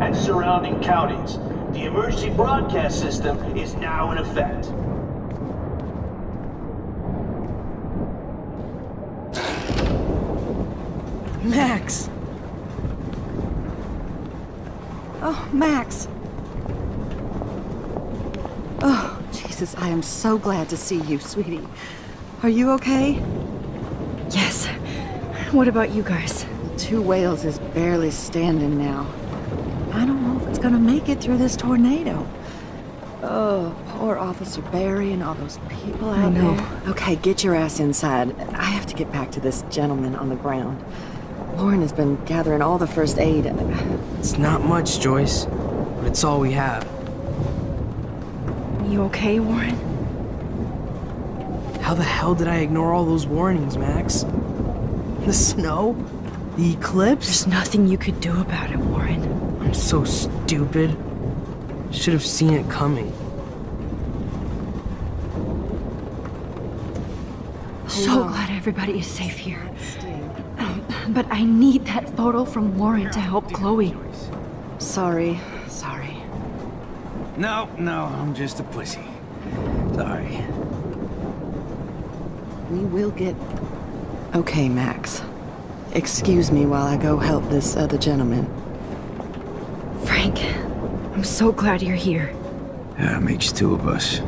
and surrounding counties. The emergency broadcast system is now in effect. Max! Oh, Max! Oh, Jesus, I am so glad to see you, sweetie. Are you okay? Yes. What about you guys? The Two Whales is barely standing now. I don't know if it's gonna make it through this tornado. Oh, poor Officer Barry and all those people out there. Okay, get your ass inside. I have to get back to this gentleman on the ground. Lauren has been gathering all the first aid. It's not much, Joyce, but it's all we have. You okay, Warren? How the hell did I ignore all those warnings, Max? The snow? The eclipse? There's nothing you could do about it, Warren. I'm so stupid. Should have seen it coming. So glad everybody is safe here. But I need that photo from Lauren to help Chloe. Sorry. No, I'm just a pussy. Sorry. We will get... Okay, Max. Excuse me while I go help this other gentleman. Frank, I'm so glad you're here. Yeah, makes two of us.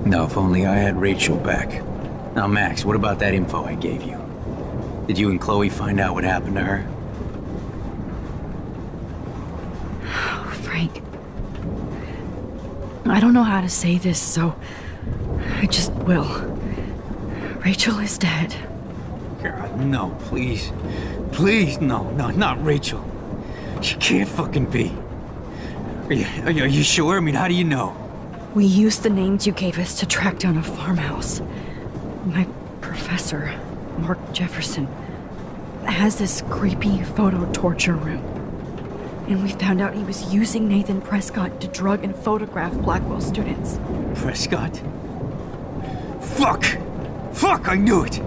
Now, if only I had Rachel back. Now, Max, what about that info I gave you? Did you and Chloe find out what happened to her? Oh, Frank. I don't know how to say this, so I just will. Rachel is dead. God, no, please. Please, no, not Rachel. She can't fucking be. Are you sure? I mean, how do you know? We used the names you gave us to track down a farmhouse. My professor, Mark Jefferson, has this creepy photo torture room. And we found out he was using Nathan Prescott to drug and photograph Blackwell students. Prescott? Fuck, I knew it!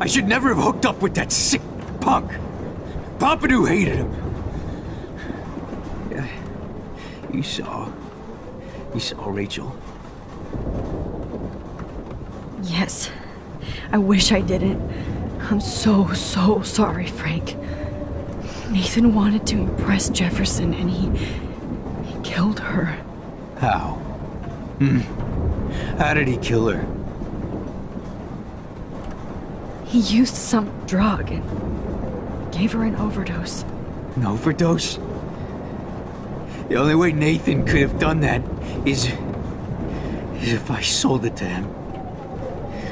I should never have hooked up with that sick punk! Pompidou hated him! Yeah, you saw Rachel? Yes. I wish I didn't. I'm so sorry, Frank. Nathan wanted to impress Jefferson, and he killed her. How? How did he kill her? He used some drug and gave her an overdose. An overdose? The only way Nathan could have done that is if I sold it to him.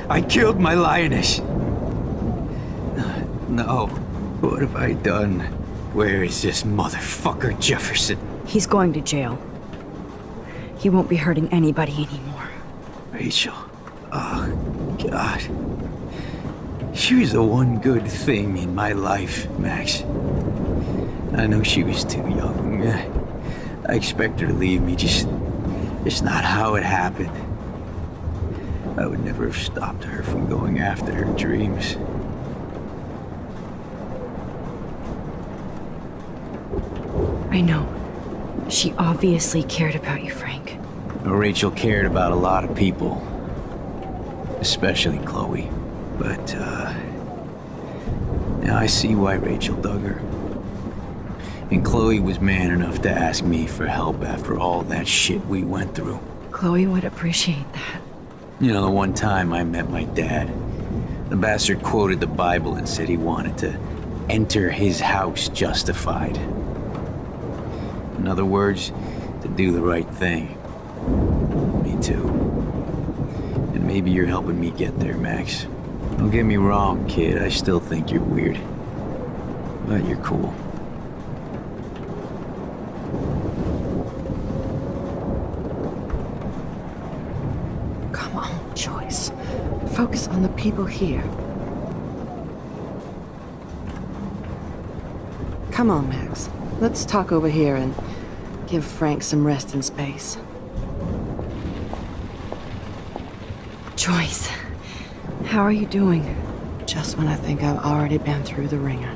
I killed my lioness. No. What have I done? Where is this motherfucker Jefferson? He's going to jail. He won't be hurting anybody anymore. Rachel. Oh, God. She was the one good thing in my life, Max. I know she was too young. I expect her to leave me, just not how it happened. I would never have stopped her from going after her dreams. I know. She obviously cared about you, Frank. Rachel cared about a lot of people. Especially Chloe. But, now I see why Rachel dug her. And Chloe was man enough to ask me for help after all that shit we went through. Chloe would appreciate that. You know, the one time I met my dad, the bastard quoted the Bible and said he wanted to enter his house justified. In other words, to do the right thing. Me too. And maybe you're helping me get there, Max. Don't get me wrong, kid, I still think you're weird. But you're cool. Come on, Joyce. Focus on the people here. Come on, Max. Let's talk over here and give Frank some rest and space. Joyce, how are you doing? Just when I think I've already been through the ringer.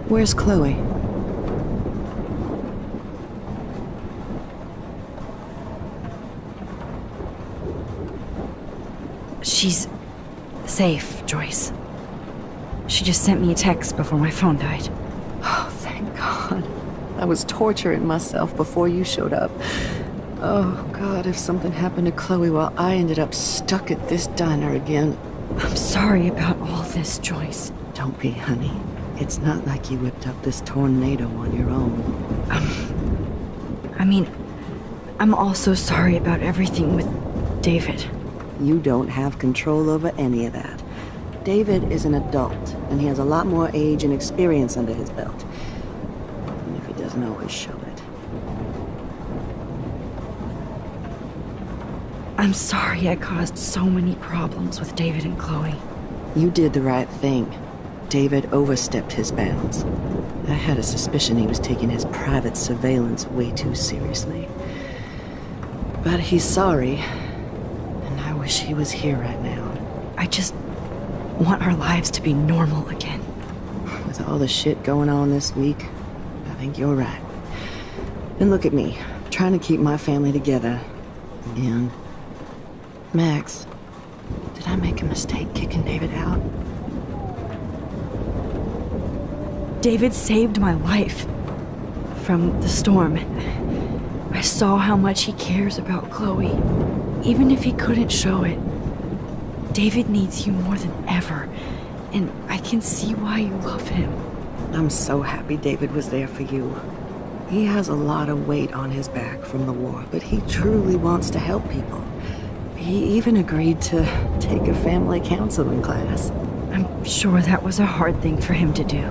Where's Chloe? She's safe, Joyce. She just sent me a text before my phone died. Oh, thank God. I was torturing myself before you showed up. Oh, God, if something happened to Chloe while I ended up stuck at this diner again. I'm sorry about all this, Joyce. Don't be, honey. It's not like you whipped up this tornado on your own. I mean, I'm also sorry about everything with David. You don't have control over any of that. David is an adult, and he has a lot more age and experience under his belt. Even if he doesn't always show it. I'm sorry I caused so many problems with David and Chloe. You did the right thing. David overstepped his bounds. I had a suspicion he was taking his private surveillance way too seriously. But he's sorry, and I wish he was here right now. I just want our lives to be normal again. With all the shit going on this week, I think you're right. And look at me, trying to keep my family together. And... Max, did I make a mistake kicking David out? David saved my life from the storm. I saw how much he cares about Chloe, even if he couldn't show it. David needs you more than ever, and I can see why you love him. I'm so happy David was there for you. He has a lot of weight on his back from the war, but he truly wants to help people. He even agreed to take a family counseling class. I'm sure that was a hard thing for him to do.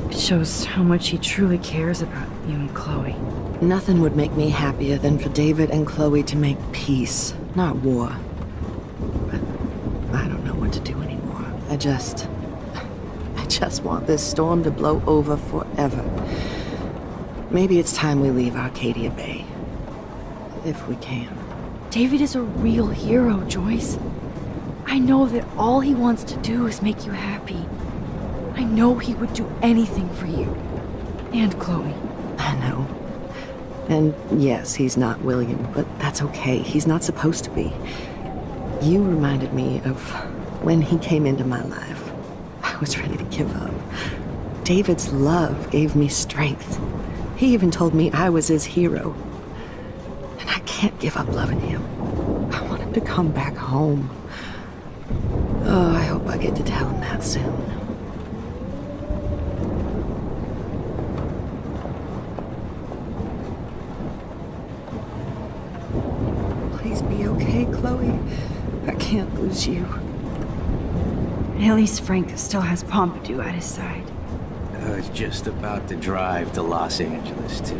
It shows how much he truly cares about you and Chloe. Nothing would make me happier than for David and Chloe to make peace, not war. But I don't know what to do anymore. I just want this storm to blow over forever. Maybe it's time we leave Arcadia Bay. If we can. David is a real hero, Joyce. I know that all he wants to do is make you happy. I know he would do anything for you. And Chloe. I know. And yes, he's not William, but that's okay. He's not supposed to be. You reminded me of when he came into my life. I was ready to give up. David's love gave me strength. He even told me I was his hero. And I can't give up loving him. I want him to come back home. Oh, I hope I get to tell him that soon. Please be okay, Chloe. I can't lose you. At least Frank still has Pompidou at his side. I was just about to drive to Los Angeles, too.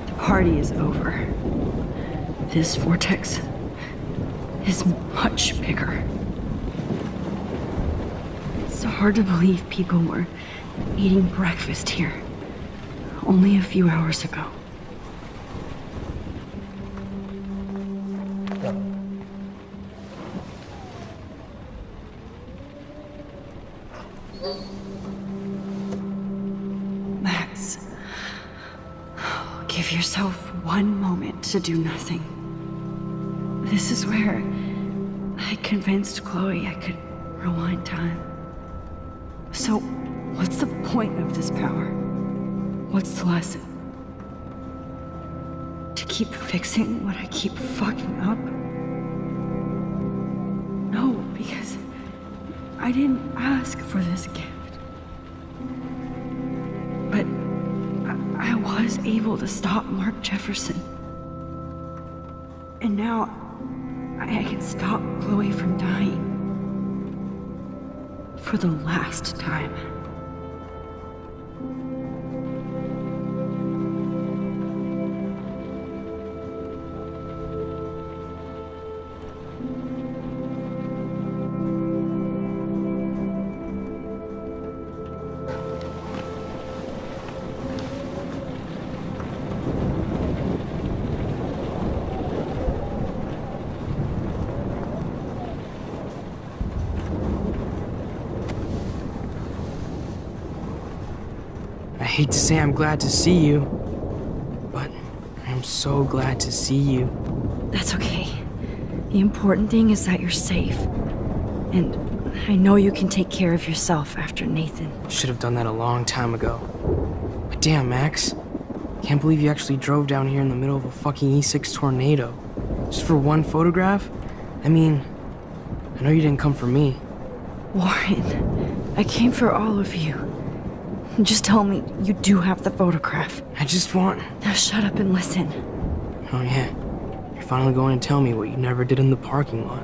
The party is over. This vortex is much bigger. It's hard to believe people were eating breakfast here only a few hours ago. Max, give yourself one moment to do nothing. This is where I convinced Chloe I could rewind time. So, what's the point of this power? What's the lesson? To keep fixing what I keep fucking up? No, because I didn't ask for this gift. But I was able to stop Mark Jefferson. And now I can stop Chloe from dying. For the last time. I hate to say I'm glad to see you, but I'm so glad to see you. That's okay. The important thing is that you're safe. And I know you can take care of yourself after Nathan. Should have done that a long time ago. But damn, Max. Can't believe you actually drove down here in the middle of a fucking E6 tornado. Just for one photograph? I mean, I know you didn't come for me. Warren, I came for all of you. Just tell me you do have the photograph. I just want... Now shut up and listen. Oh yeah, you're finally going to tell me what you never did in the parking lot.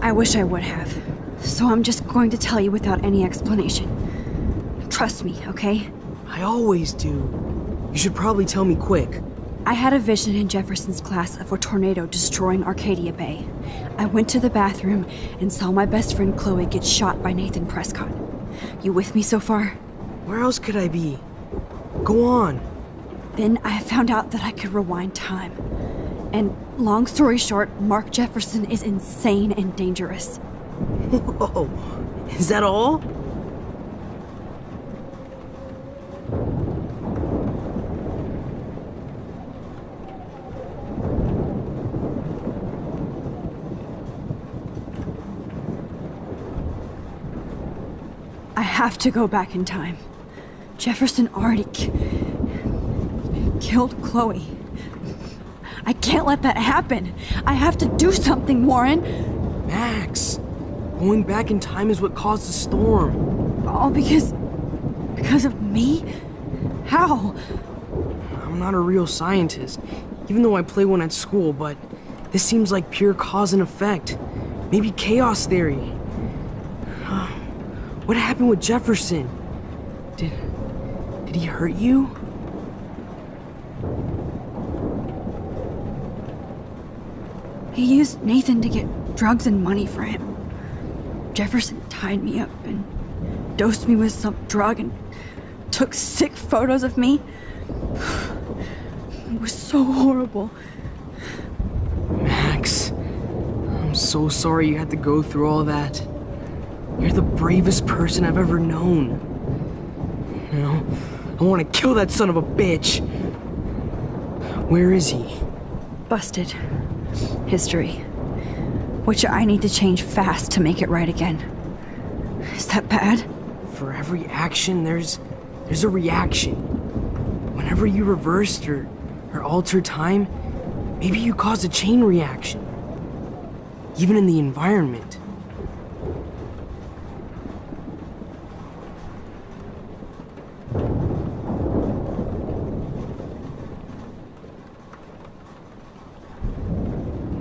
I wish I would have. So I'm just going to tell you without any explanation. Trust me, okay? I always do. You should probably tell me quick. I had a vision in Jefferson's class of a tornado destroying Arcadia Bay. I went to the bathroom and saw my best friend Chloe get shot by Nathan Prescott. You with me so far? Where else could I be? Go on. Then I found out that I could rewind time. And long story short, Mark Jefferson is insane and dangerous. Whoa, is that all? I have to go back in time. Jefferson already killed Chloe. I can't let that happen. I have to do something, Warren. Max, going back in time is what caused the storm. All because of me? How? I'm not a real scientist, even though I play one at school, but this seems like pure cause and effect. Maybe chaos theory. What happened with Jefferson? Did he hurt you? He used Nathan to get drugs and money for him. Jefferson tied me up and dosed me with some drug and took sick photos of me. It was so horrible. Max, I'm so sorry you had to go through all that. You're the bravest person I've ever known. You know, I want to kill that son of a bitch. Where is he? Busted. History. Which I need to change fast to make it right again. Is that bad? For every action, there's a reaction. Whenever you reversed or altered time, maybe you caused a chain reaction. Even in the environment.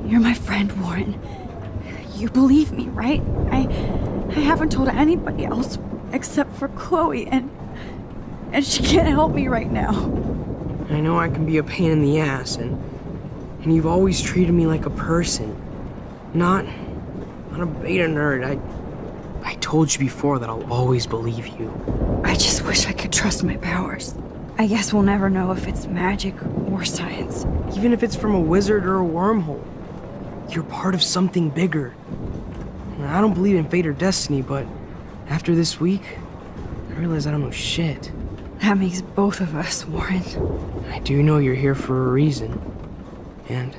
You're my friend, Warren. You believe me, right? I haven't told anybody else except for Chloe, and she can't help me right now. I know I can be a pain in the ass, and you've always treated me like a person. Not a beta nerd. I told you before that I'll always believe you. I just wish I could trust my powers. I guess we'll never know if it's magic or science. Even if it's from a wizard or a wormhole. You're part of something bigger. I don't believe in fate or destiny, but after this week, I realize I don't know shit. That makes both of us, Warren. I do know you're here for a reason. And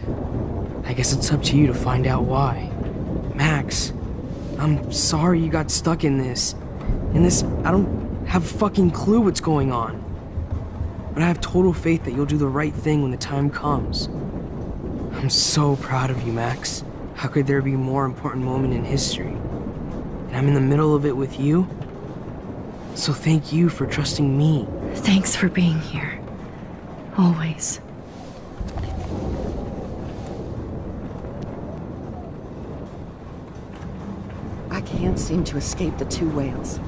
I guess it's up to you to find out why. Max, I'm sorry you got stuck in this. I don't have a fucking clue what's going on. But I have total faith that you'll do the right thing when the time comes. I'm so proud of you, Max. How could there be a more important moment in history? And I'm in the middle of it with you? So thank you for trusting me. Thanks for being here. Always. I can't seem to escape the two whales.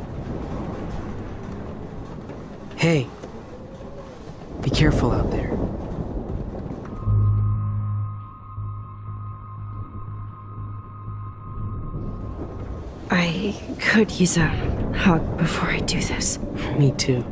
Hey, be careful out there. I could use a hug before I do this. Me too.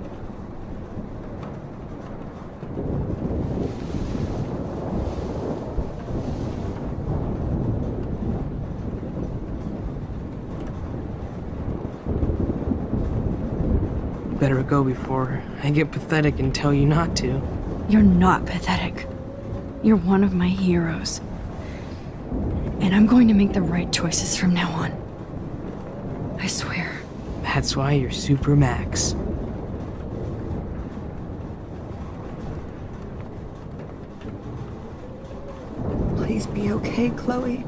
Better go before I get pathetic and tell you not to. You're not pathetic. You're one of my heroes. And I'm going to make the right choices from now on. I swear. That's why you're Super Max. Please be okay, Chloe.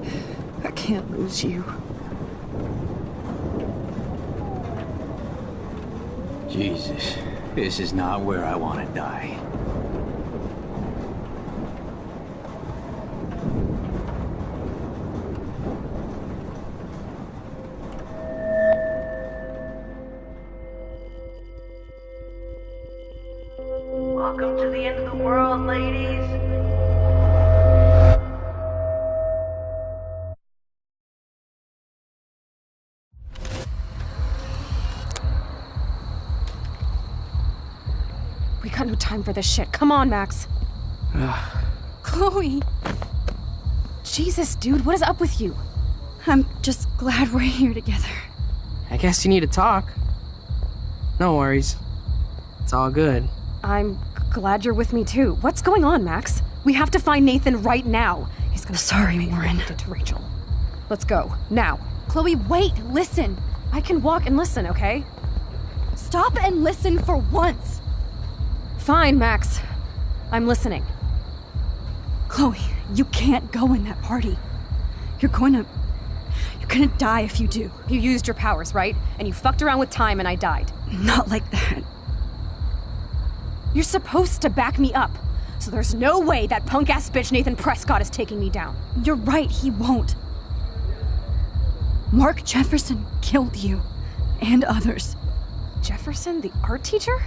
I can't lose you. Jesus, this is not where I want to die. Welcome to the end of the world, ladies. We got no time for this shit. Come on, Max. Chloe! Jesus, dude, what is up with you? I'm just glad we're here together. I guess you need to talk. No worries. It's all good. I'm glad you're with me too. What's going on, Max? We have to find Nathan right now. He's gonna Sorry, Warren. did to Rachel. Let's go, now. Chloe, wait, listen. I can walk and listen, okay? Stop and listen for once! Fine, Max. I'm listening. Chloe, you can't go in that party. You're gonna die if you do. You used your powers, right? And you fucked around with time and I died. Not like that. You're supposed to back me up. So there's no way that punk-ass bitch Nathan Prescott is taking me down. You're right, he won't. Mark Jefferson killed you. And others. Jefferson, the art teacher?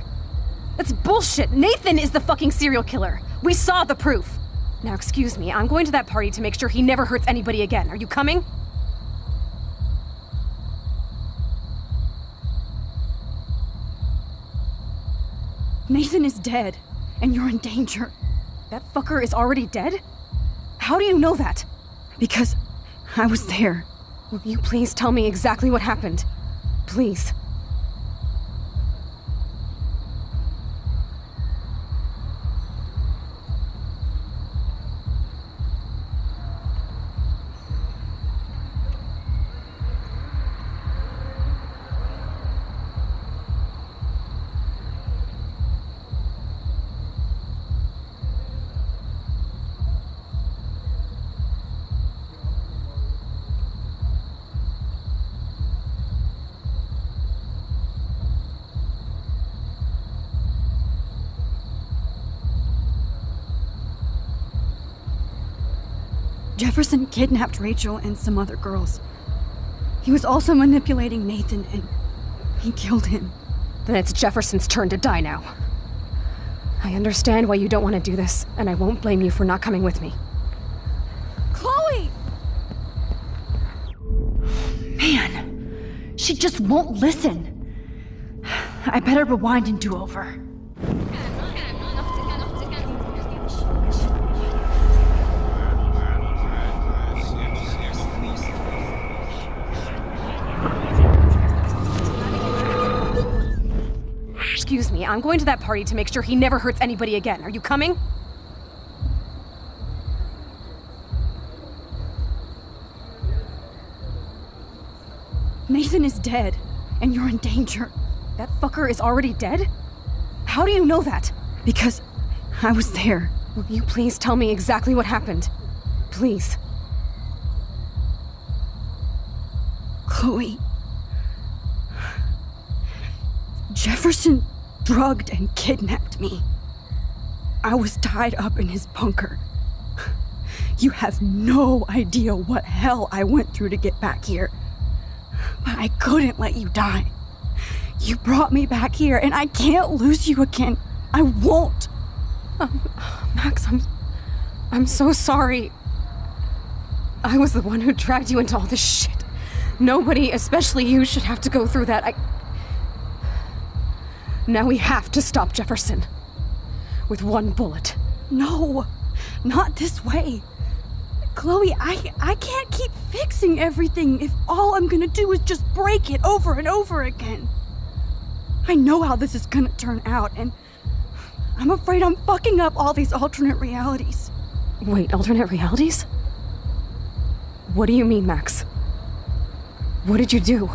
That's bullshit! Nathan is the fucking serial killer! We saw the proof! Now, excuse me, I'm going to that party to make sure he never hurts anybody again. Are you coming? Nathan is dead, and you're in danger. That fucker is already dead? How do you know that? Because I was there. Will you please tell me exactly what happened? Please. Jefferson kidnapped Rachel and some other girls. He was also manipulating Nathan, and he killed him. Then it's Jefferson's turn to die now. I understand why you don't want to do this, and I won't blame you for not coming with me. Chloe! Man, she just won't listen. I better rewind and do over. Excuse me, I'm going to that party to make sure he never hurts anybody again. Are you coming? Nathan is dead, and you're in danger. That fucker is already dead? How do you know that? Because I was there. Will you please tell me exactly what happened? Please. Chloe. Jefferson drugged and kidnapped me. I was tied up in his bunker. You have no idea what hell I went through to get back here. But I couldn't let you die. You brought me back here, and I can't lose you again. I won't. Max, I'm so sorry. I was the one who dragged you into all this shit. Nobody, especially you, should have to go through that. Now we have to stop Jefferson. With one bullet. No, not this way. Chloe, I can't keep fixing everything if all I'm gonna do is just break it over and over again. I know how this is gonna turn out, and I'm afraid I'm fucking up all these alternate realities. Wait, alternate realities? What do you mean, Max? What did you do?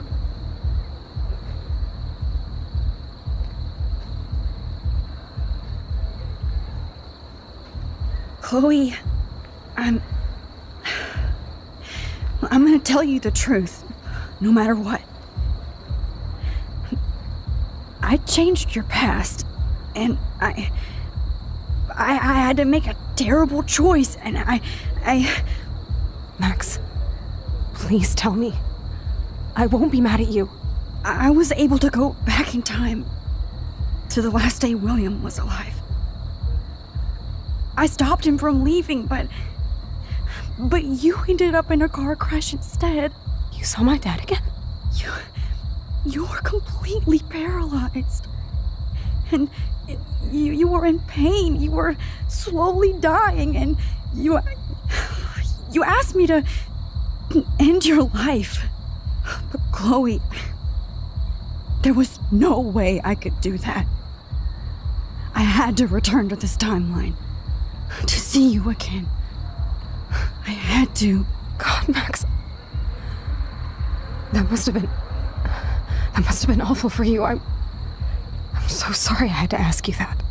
Chloe, I'm gonna tell you the truth, no matter what. I changed your past, and I had to make a terrible choice, and I... Max, please tell me. I won't be mad at you. I was able to go back in time to the last day William was alive. I stopped him from leaving, but you ended up in a car crash instead. You saw my dad again? You were completely paralyzed. And you were in pain. You were slowly dying, and you asked me to end your life. But Chloe, there was no way I could do that. I had to return to this timeline to see you again. I had to. God, Max. That must have been awful for you. I'm so sorry I had to ask you that.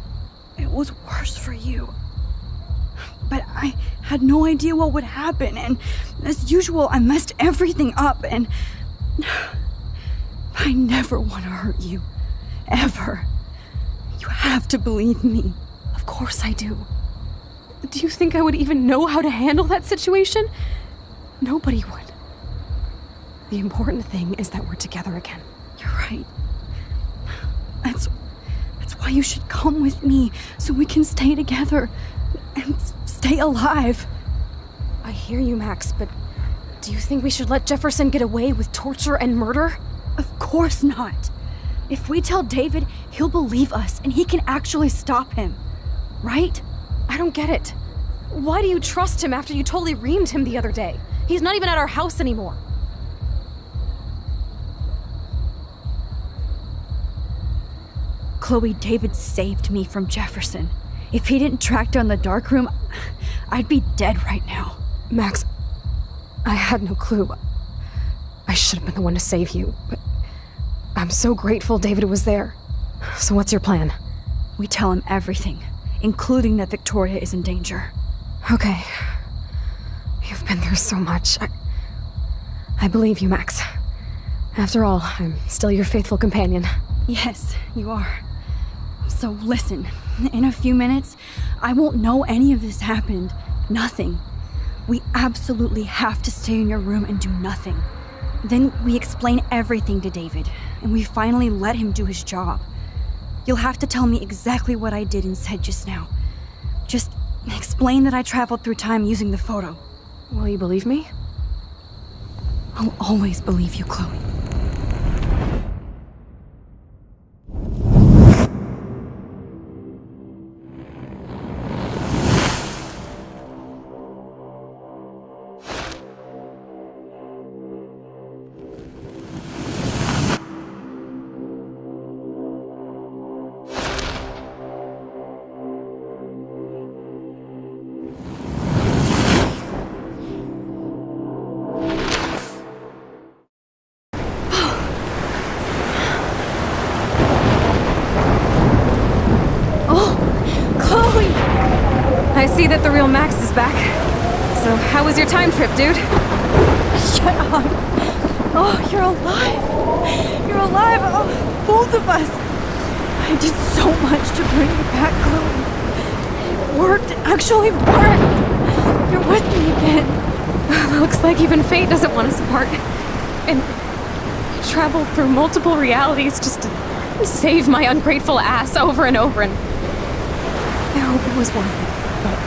It was worse for you. But I had no idea what would happen, and as usual, I messed everything up, and I never want to hurt you. Ever. You have to believe me. Of course I do. Do you think I would even know how to handle that situation? Nobody would. The important thing is that we're together again. You're right. That's why you should come with me, so we can stay together and stay alive. I hear you, Max, but do you think we should let Jefferson get away with torture and murder? Of course not. If we tell David, he'll believe us and he can actually stop him. Right? I don't get it. Why do you trust him after you totally reamed him the other day? He's not even at our house anymore. Chloe, David saved me from Jefferson. If he didn't track down the dark room, I'd be dead right now. Max, I had no clue. I should have been the one to save you, but I'm so grateful David was there. So what's your plan? We tell him everything, including that Victoria is in danger. Okay. You've been through so much. I believe you, Max. After all, I'm still your faithful companion. Yes, you are. So listen, in a few minutes, I won't know any of this happened. Nothing. We absolutely have to stay in your room and do nothing. Then we explain everything to David, and we finally let him do his job. You'll have to tell me exactly what I did and said just now. Just explain that I traveled through time using the photo. Will you believe me? I'll always believe you, Chloe. I see that the real Max is back. So, how was your time trip, dude? Shut up! Oh, you're alive! You're alive! Oh, both of us! I did so much to bring you back, Chloe. It worked. It actually worked! You're with me again. Looks like even fate doesn't want us apart. And I traveled through multiple realities just to save my ungrateful ass over and over, and I hope it was worth it. But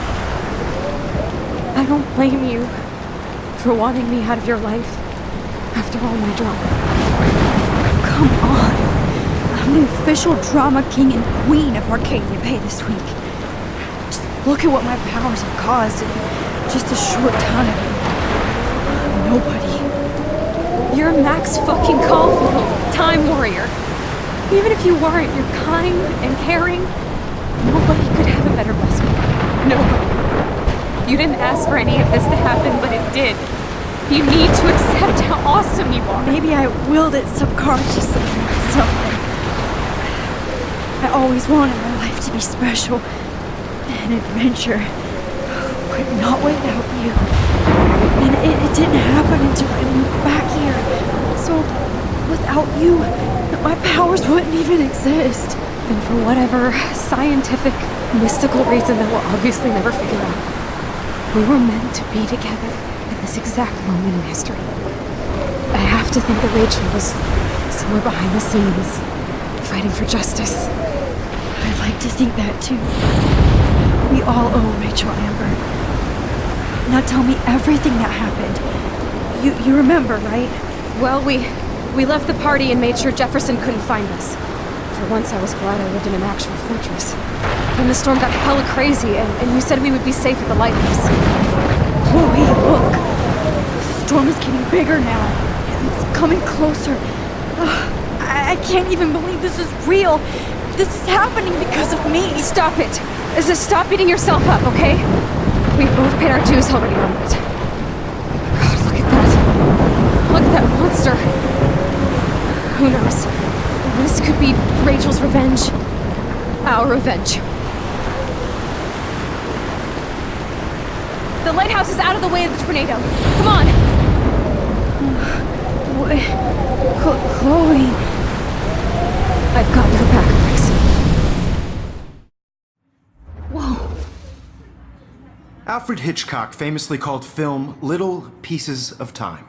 I don't blame you for wanting me out of your life after all my drama. Come on. I'm the official drama king and queen of Arcadia Bay this week. Just look at what my powers have caused in just a short time. Nobody. You're Max fucking Caulfield, Time Warrior. Even if you weren't, you're kind and caring. Nobody could have a better best friend. Nobody. You didn't ask for any of this to happen, but it did. You need to accept how awesome you are. Maybe I willed it subconsciously or something. I always wanted my life to be special. An adventure. But not without you. And it didn't happen until I moved back here. So, without you, my powers wouldn't even exist. And for whatever scientific, mystical reason that we'll obviously never figure out, we were meant to be together at this exact moment in history. I have to think that Rachel was somewhere behind the scenes, fighting for justice. I'd like to think that too. We all owe Rachel Amber. Now tell me everything that happened. You remember, right? Well, we left the party and made sure Jefferson couldn't find us. For once, I was glad I lived in an actual fortress. Then the storm got hella crazy, and you said we would be safe at the lighthouse. Chloe, look! The storm is getting bigger now. It's coming closer. I can't even believe this is real. This is happening because of me. Stop it! Stop beating yourself up, okay? We've both paid our dues already on it. God, look at that. Look at that monster. Who knows? This could be Rachel's revenge. Our revenge. The lighthouse is out of the way of the tornado. Come on! Chloe... I've got your back, Max. Whoa. Alfred Hitchcock famously called film little pieces of time.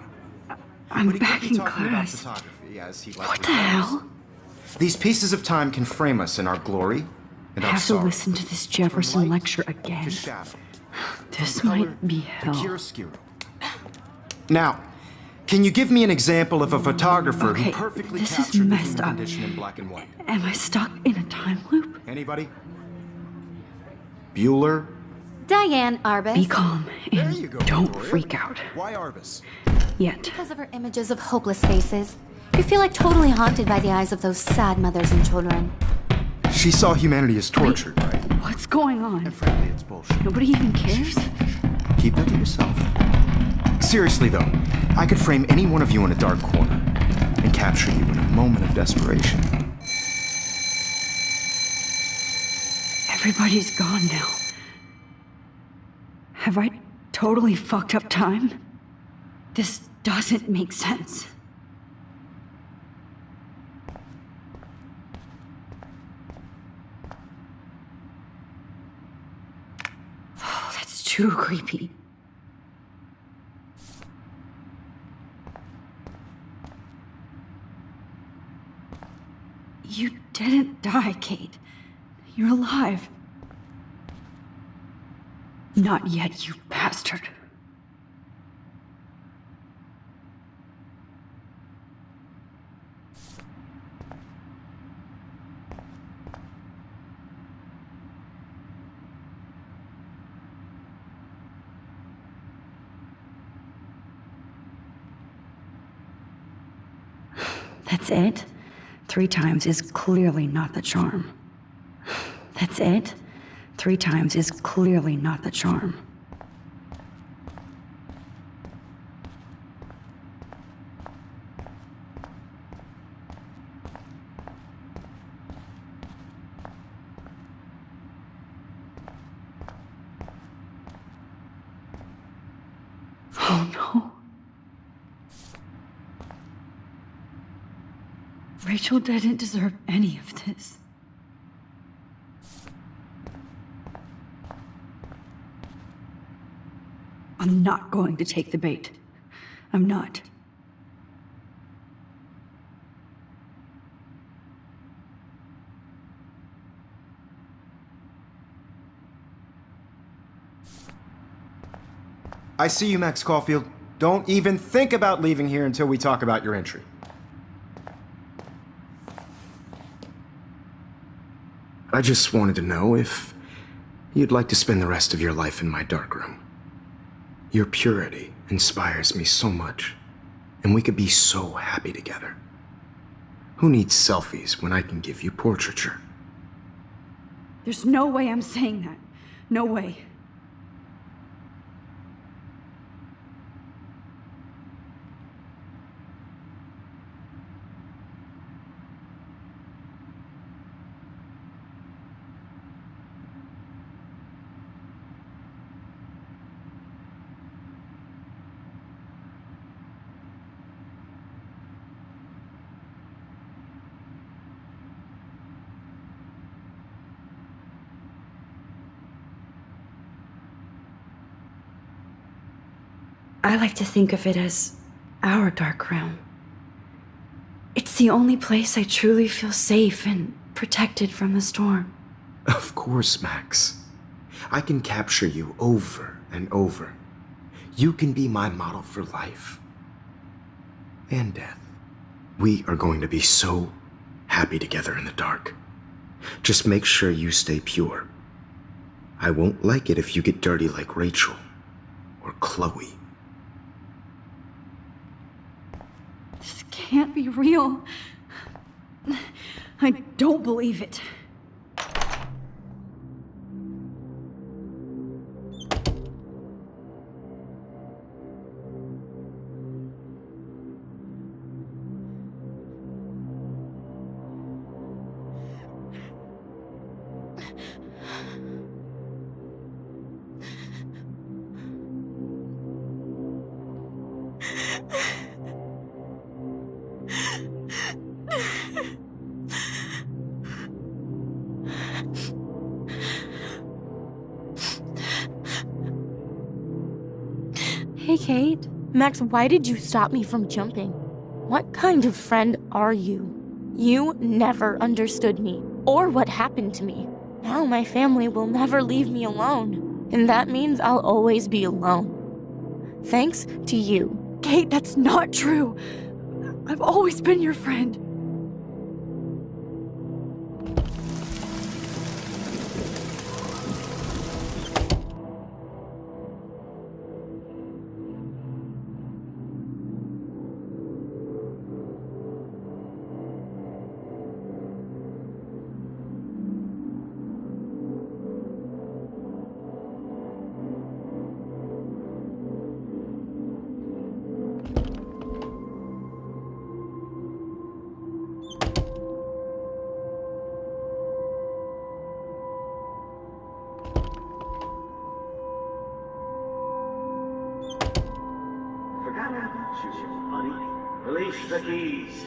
I'm But he back could be in talking about class. photography, as he What likely the does. hell? These pieces of time can frame us in our glory and I our have to sorrow. listen to this From Jefferson light lecture to again. shadow, This from color might be to hell. chiaroscuro. Now, can you give me an example of a photographer Okay, who perfectly this is captured the messed human up. condition in black and white? Am I stuck in a time loop? Anybody? Bueller? Diane Arbus. Be calm There and you go, don't Victoria. freak out. Why Arbus? Yet. Because of her images of hopeless faces. You feel like totally haunted by the eyes of those sad mothers and children. She saw humanity as tortured, right? What's going on? And frankly, it's bullshit. Nobody even cares? Keep that to yourself. Seriously, though, I could frame any one of you in a dark corner and capture you in a moment of desperation. Everybody's gone now. Have I totally fucked up time? This doesn't make sense. Oh, that's too creepy. You didn't die, Kate. You're alive. Not yet, you bastard. That's it? 3 times is clearly not the charm. That's it? 3 times is clearly not the charm. Oh no. Rachel didn't deserve any of this. I'm not going to take the bait. I'm not. I see you, Max Caulfield. Don't even think about leaving here until we talk about your entry. I just wanted to know if you'd like to spend the rest of your life in my darkroom. Your purity inspires me so much, and we could be so happy together. Who needs selfies when I can give you portraiture? There's no way I'm saying that. No way. I like to think of it as our dark room. It's the only place I truly feel safe and protected from the storm. Of course, Max. I can capture you over and over. You can be my model for life and death. We are going to be so happy together in the dark. Just make sure you stay pure. I won't like it if you get dirty like Rachel or Chloe. This can't be real. I don't believe it. Hey, Kate. Max, why did you stop me from jumping? What kind of friend are you? You never understood me, or what happened to me. Now my family will never leave me alone, and that means I'll always be alone. Thanks to you. Kate, that's not true. I've always been your friend. Release the keys.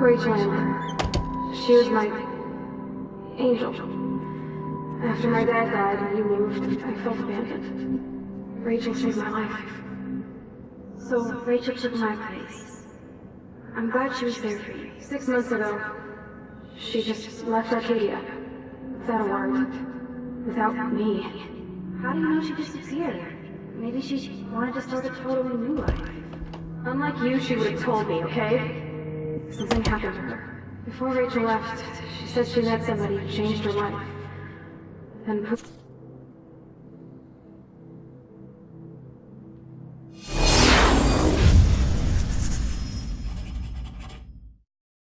Rachel, she was my angel. After my dad died and you moved, I felt abandoned. Rachel saved my life. So Rachel took my place. I'm glad she was there for you. 6 months ago, she just left Arcadia. Without a word. Without me. How do you know she disappeared? Maybe she wanted to start a totally new life. Unlike you, she would have told me, okay? Something happened to her. Before Rachel left, she said she met somebody who changed her life. And poof.